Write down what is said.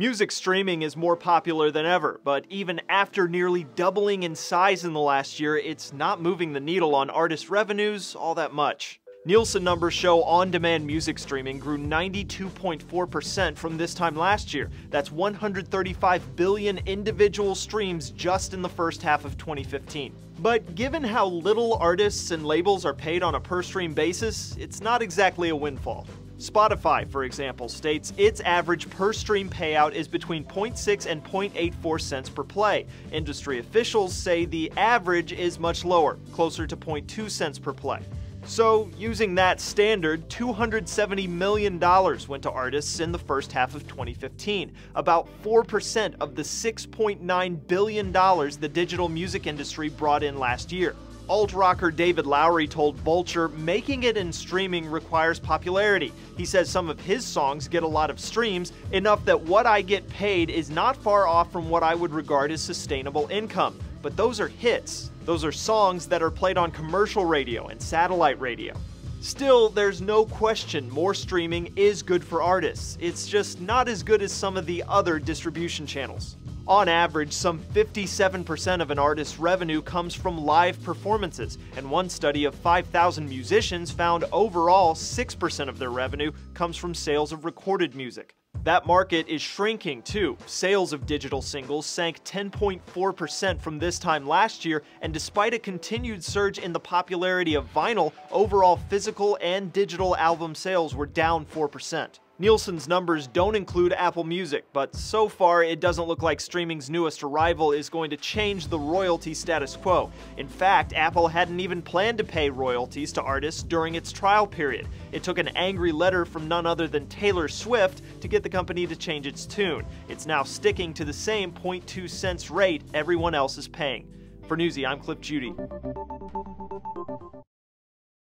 Music streaming is more popular than ever, but even after nearly doubling in size in the last year, it's not moving the needle on artist revenues all that much. Nielsen numbers show on-demand music streaming grew 92.4% from this time last year. That's 135 billion individual streams just in the first half of 2015. But given how little artists and labels are paid on a per-stream basis, it's not exactly a windfall. Spotify, for example, states its average per-stream payout is between 0.6 and 0.84 cents per play. Industry officials say the average is much lower, closer to 0.2 cents per play. So, using that standard, $270 million went to artists in the first half of 2015, about 4% of the $6.9 billion the digital music industry brought in last year. Alt-rocker David Lowery told Vulture making it in streaming requires popularity. He says some of his songs get a lot of streams, enough that what I get paid is not far off from what I would regard as sustainable income. But those are hits. Those are songs that are played on commercial radio and satellite radio. Still, there's no question more streaming is good for artists. It's just not as good as some of the other distribution channels. On average, some 57% of an artist's revenue comes from live performances, and one study of 5,000 musicians found overall 6% of their revenue comes from sales of recorded music. That market is shrinking too. Sales of digital singles sank 10.4% from this time last year, and despite a continued surge in the popularity of vinyl, overall physical and digital album sales were down 4%. Nielsen's numbers don't include Apple Music, but so far it doesn't look like streaming's newest arrival is going to change the royalty status quo. In fact, Apple hadn't even planned to pay royalties to artists during its trial period. It took an angry letter from none other than Taylor Swift to get the company to change its tune. It's now sticking to the same 0.2 cents rate everyone else is paying. For Newsy, I'm Cliff Judy.